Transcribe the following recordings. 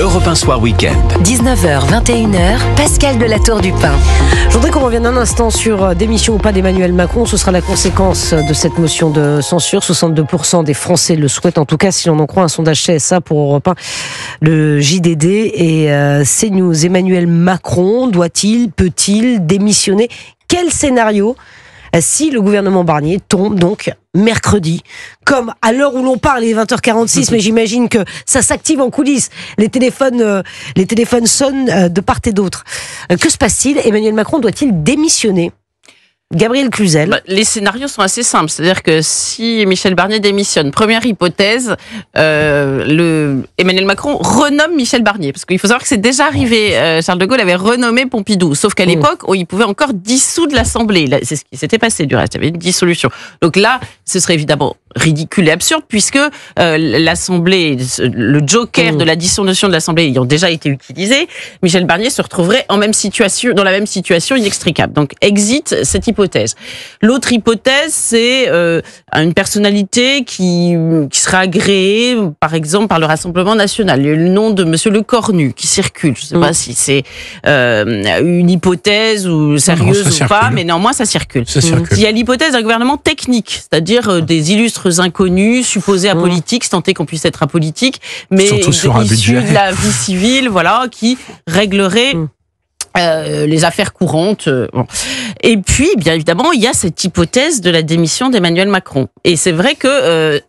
Europe 1 Soir Week-end. 19h, 21h, Pascal de la Tour du Pin. Je voudrais qu'on revienne un instant sur démission ou pas d'Emmanuel Macron. Ce sera la conséquence de cette motion de censure. 62% des Français le souhaitent, en tout cas si l'on en croit un sondage CSA pour Europe 1, le JDD et CNews. Emmanuel Macron doit-il, peut-il démissionner? Quel scénario si le gouvernement Barnier tombe donc mercredi, comme à l'heure où l'on parle, il est 20h46, mais j'imagine que ça s'active en coulisses. Les téléphones sonnent de part et d'autre. Que se passe-t-il? Emmanuel Macron doit-il démissionner? Gabriel Cluzel. Les scénarios sont assez simples. C'est-à-dire que si Michel Barnier démissionne, première hypothèse, Emmanuel Macron renomme Michel Barnier. Parce qu'il faut savoir que c'est déjà arrivé. Charles de Gaulle avait renommé Pompidou. Sauf qu'à l'époque, il pouvait encore dissoudre l'Assemblée. C'est ce qui s'était passé du reste. Il y avait une dissolution. Donc là, ce serait évidemment ridicule et absurde puisque l'Assemblée, le joker de la dissolution de l'Assemblée ayant déjà été utilisé, Michel Barnier se retrouverait dans la même situation inextricable. Donc exit cette hypothèse. L'autre hypothèse, c'est une personnalité qui sera agréée, par exemple, par le Rassemblement national. Il y a le nom de Monsieur Lecornu qui circule. Je ne sais pas si c'est une hypothèse ou sérieuse ou pas, mais néanmoins ça circule. Il y a l'hypothèse d'un gouvernement technique, c'est-à-dire des illustres inconnus, supposés apolitiques, c'est tenté qu'on puisse être apolitique, mais issus de la vie civile, voilà, qui réglerait les affaires courantes. Bon. Et puis, bien évidemment, il y a cette hypothèse de la démission d'Emmanuel Macron. Et c'est vrai que il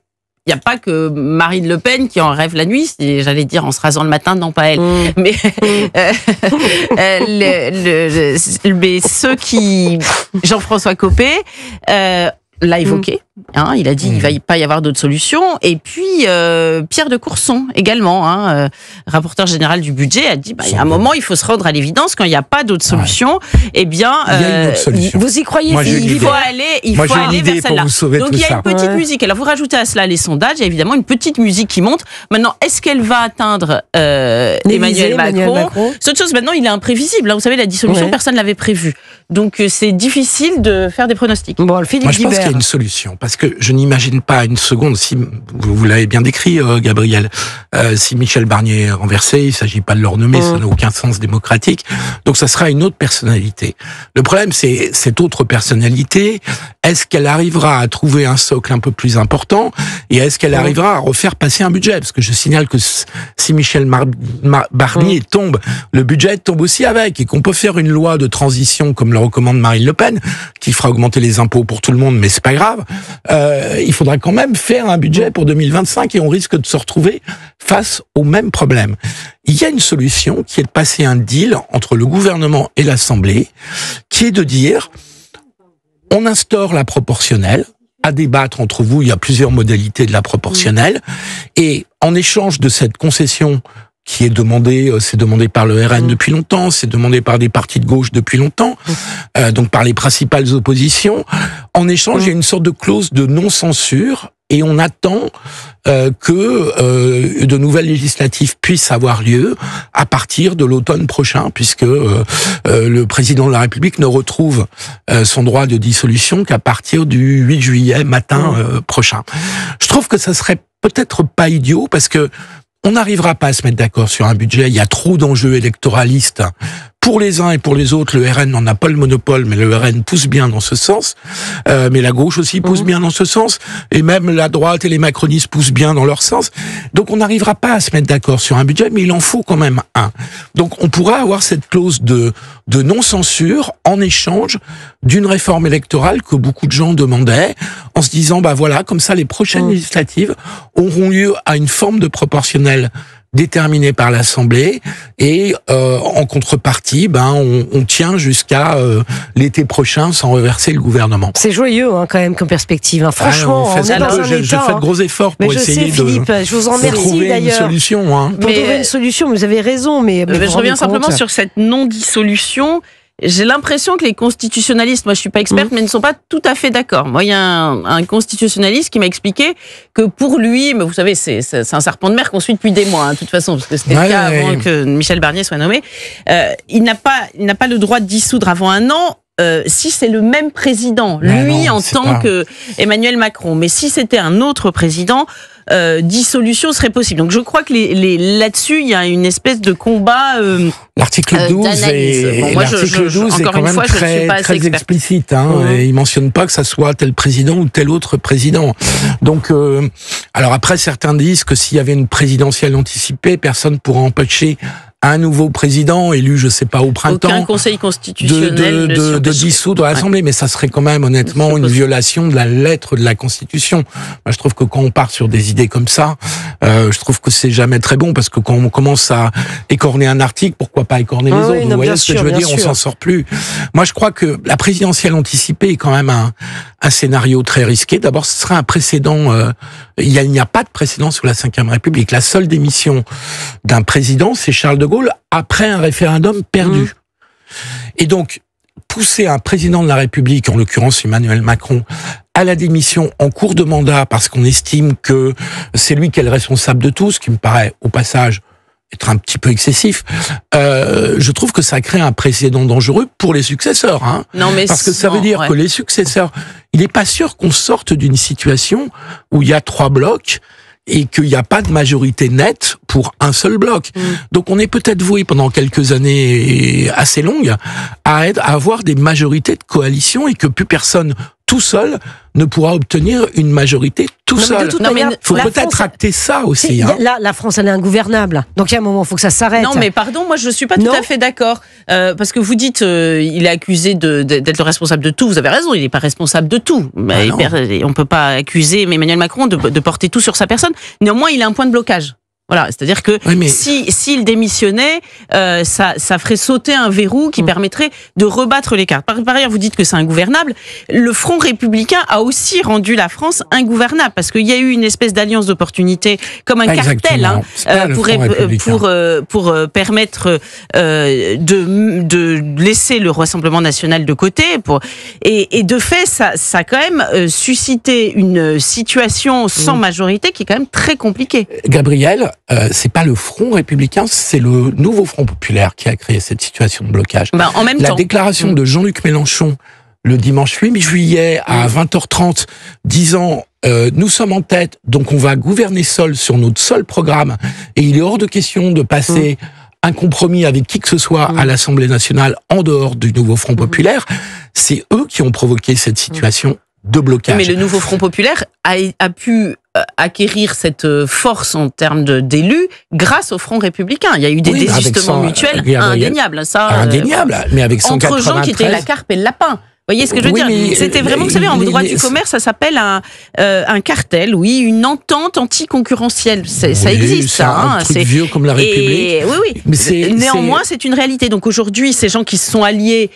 n'y a pas que Marine Le Pen qui en rêve la nuit, j'allais dire en se rasant le matin, non pas elle, mais mais ceux qui... Jean-François Copé l'a évoqué. Il a dit il va pas y avoir d'autres solutions. Et puis Pierre de Courson également, rapporteur général du budget, a dit il y a un moment il faut se rendre à l'évidence quand il n'y a pas d'autres solutions. Eh bien, vous y croyez? Il faut aller vers celle-là. Donc il y a une petite musique. Alors vous rajoutez à cela les sondages. Il y a évidemment une petite musique qui monte. Maintenant, est-ce qu'elle va atteindre Emmanuel Macron? C'est autre chose. Maintenant, il est imprévisible. Vous savez, la dissolution, personne ne l'avait prévue. Donc c'est difficile de faire des pronostics. Moi, je pense qu'il y a une solution. Parce que je n'imagine pas une seconde, si vous l'avez bien décrit, Gabriel, si Michel Barnier est renversé, il ne s'agit pas de le renommer, ça n'a aucun sens démocratique. Donc ça sera une autre personnalité. Le problème, c'est cette autre personnalité, est-ce qu'elle arrivera à trouver un socle un peu plus important et est-ce qu'elle arrivera à refaire passer un budget? Parce que je signale que si Michel Barnier tombe, le budget tombe aussi avec et qu'on peut faire une loi de transition comme le recommande Marine Le Pen, qui fera augmenter les impôts pour tout le monde, mais c'est pas grave. Il faudra quand même faire un budget pour 2025 et on risque de se retrouver face au même problème. Il y a une solution qui est de passer un deal entre le gouvernement et l'Assemblée, qui est de dire on instaure la proportionnelle, à débattre entre vous, il y a plusieurs modalités de la proportionnelle, et en échange de cette concession qui est demandé, c'est demandé par le RN depuis longtemps, c'est demandé par des partis de gauche depuis longtemps, donc par les principales oppositions. En échange, il y a une sorte de clause de non-censure et on attend que de nouvelles législatives puissent avoir lieu à partir de l'automne prochain, puisque le président de la République ne retrouve son droit de dissolution qu'à partir du 8 juillet matin prochain. Je trouve que ça serait peut-être pas idiot, parce que on n'arrivera pas à se mettre d'accord sur un budget. Il y a trop d'enjeux électoralistes. Pour les uns et pour les autres, le RN n'en a pas le monopole, mais le RN pousse bien dans ce sens. Mais la gauche aussi pousse bien dans ce sens. Et même la droite et les macronistes poussent bien dans leur sens. Donc on n'arrivera pas à se mettre d'accord sur un budget, mais il en faut quand même un. Donc on pourra avoir cette clause de non-censure en échange d'une réforme électorale que beaucoup de gens demandaient, en se disant, voilà, comme ça les prochaines législatives auront lieu à une forme de proportionnelle déterminé par l'Assemblée et en contrepartie, on tient jusqu'à l'été prochain sans reverser le gouvernement. C'est joyeux quand même comme perspective. Franchement, je fais de gros efforts pour essayer je vous en remercie, de trouver une solution. Pour trouver une solution, vous avez raison. Mais je reviens simplement sur cette non-dissolution. J'ai l'impression que les constitutionnalistes, moi je suis pas experte, mais ne sont pas tout à fait d'accord. Moi, il y a un constitutionnaliste qui m'a expliqué que pour lui, mais vous savez, c'est un serpent de mer qu'on suit depuis des mois, de toute façon, parce que c'était le cas avant que Michel Barnier soit nommé. Il n'a pas le droit de dissoudre avant un an. Si c'est le même président, lui en tant que Emmanuel Macron, mais si c'était un autre président, dissolution serait possible. Donc je crois que là-dessus, il y a une espèce de combat. L'article 12 est quand même très explicite. Et il mentionne pas que ça soit tel président ou tel autre président. Donc, alors après, certains disent que s'il y avait une présidentielle anticipée, personne ne pourra empêcher un nouveau président élu, je sais pas, au printemps, aucun conseil constitutionnel de dissoudre l'Assemblée, mais ça serait quand même honnêtement une violation de la lettre de la Constitution. Moi, je trouve que quand on part sur des idées comme ça, je trouve que c'est jamais très bon, parce que quand on commence à écorner un article, pourquoi pas écorner les autres? Vous voyez ce que je veux dire? On s'en sort plus. Moi, je crois que la présidentielle anticipée est quand même un scénario très risqué. D'abord, ce serait un précédent. Il n'y a pas de précédent sous la Ve République. La seule démission d'un président, c'est Charles de Gaulle, après un référendum perdu. Et donc, pousser un président de la République, en l'occurrence Emmanuel Macron, à la démission en cours de mandat, parce qu'on estime que c'est lui qui est le responsable de tout, ce qui me paraît, au passage, être un petit peu excessif, je trouve que ça crée un précédent dangereux pour les successeurs. Non, mais parce que ça veut dire que les successeurs, il n'est pas sûr qu'on sorte d'une situation où il y a 3 blocs et qu'il n'y a pas de majorité nette pour un seul bloc. Donc on est peut-être voué pendant quelques années assez longues à avoir des majorités de coalition, et que plus personne tout seul ne pourra obtenir une majorité tout seul. Il faut peut-être acter ça aussi. La France, elle est ingouvernable. Donc il y a un moment, il faut que ça s'arrête. Non, mais pardon, moi je ne suis pas tout à fait d'accord. Parce que vous dites il est accusé d'être le responsable de tout. Vous avez raison, il n'est pas responsable de tout. On ne peut pas accuser Emmanuel Macron de porter tout sur sa personne. Néanmoins, il a un point de blocage. Voilà, c'est-à-dire que s'il démissionnait, ça ferait sauter un verrou qui permettrait de rebattre les cartes. Par ailleurs, vous dites que c'est ingouvernable. Le Front républicain a aussi rendu la France ingouvernable, parce qu'il y a eu une espèce d'alliance d'opportunité, comme un cartel, pour permettre de laisser le Rassemblement national de côté. Et de fait, ça a quand même suscité une situation sans majorité qui est quand même très compliquée. Gabriel, c'est pas le Front républicain, c'est le nouveau Front populaire qui a créé cette situation de blocage. En même temps. La déclaration de Jean-Luc Mélenchon le dimanche 8 juillet à 20h30, disant nous sommes en tête, donc on va gouverner seul sur notre seul programme, et il est hors de question de passer un compromis avec qui que ce soit à l'Assemblée nationale en dehors du nouveau Front populaire. C'est eux qui ont provoqué cette situation de blocage. Mais le nouveau Front populaire a pu acquérir cette force en termes d'élus grâce au Front républicain. Il y a eu des désistements mutuels indéniables. Indéniables, mais avec 193... Entre gens qui étaient la carpe et le lapin. Vous voyez ce que je veux dire? C'était vraiment, vous savez, en droit du commerce, ça s'appelle un cartel, une entente anticoncurrentielle. Ça existe, ça. C'est un truc vieux comme la République. Mais néanmoins, c'est une réalité. Donc aujourd'hui, ces gens qui se sont alliés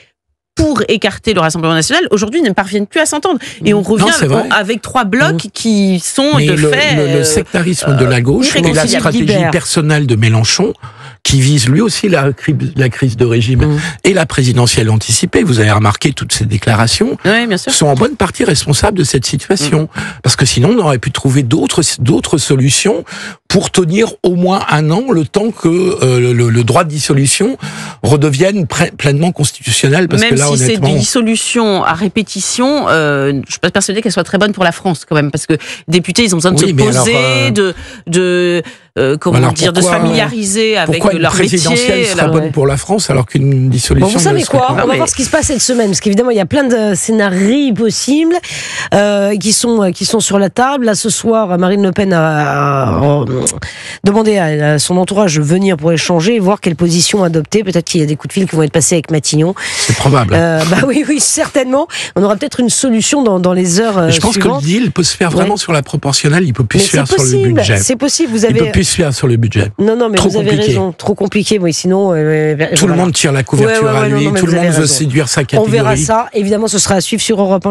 pour écarter le Rassemblement national, aujourd'hui ne parviennent plus à s'entendre. Et on revient avec 3 blocs qui sont fait... Le sectarisme de la gauche et la stratégie personnelle de Mélenchon, qui vise lui aussi la crise de régime et la présidentielle anticipée. Vous avez remarqué toutes ces déclarations sont en bonne partie responsables de cette situation. Parce que sinon, on aurait pu trouver d'autres solutions pour tenir au moins 1 an, le temps que le droit de dissolution redevienne pleinement constitutionnel. Parce que là, si c'est des dissolutions à répétition, je ne suis pas persuadée qu'elles soient très bonnes pour la France quand même, parce que les députés, ils ont besoin de se poser, de se familiariser avec leur métier. Pourquoi une présidentielle sera bonne pour la France alors qu'une dissolution... Vous savez quoi? On va voir ce qui se passe cette semaine, parce qu'évidemment, il y a plein de scénarios possibles qui sont sur la table. Là, ce soir, Marine Le Pen a demandé à son entourage de venir pour échanger et voir quelle position adopter. Peut-être qu'il y a des coups de fil qui vont être passés avec Matignon. C'est probable. Oui, certainement. On aura peut-être une solution dans les heures suivantes. Je pense que le deal peut se faire vraiment sur la proportionnelle, il peut plus se faire sur le budget. C'est possible, vous avez... Il peut plus se faire sur le budget. Non, mais vous avez raison. Trop compliqué, sinon... tout le monde tire la couverture à lui, tout le monde veut séduire sa catégorie. On verra ça, évidemment, ce sera à suivre sur Europe 1.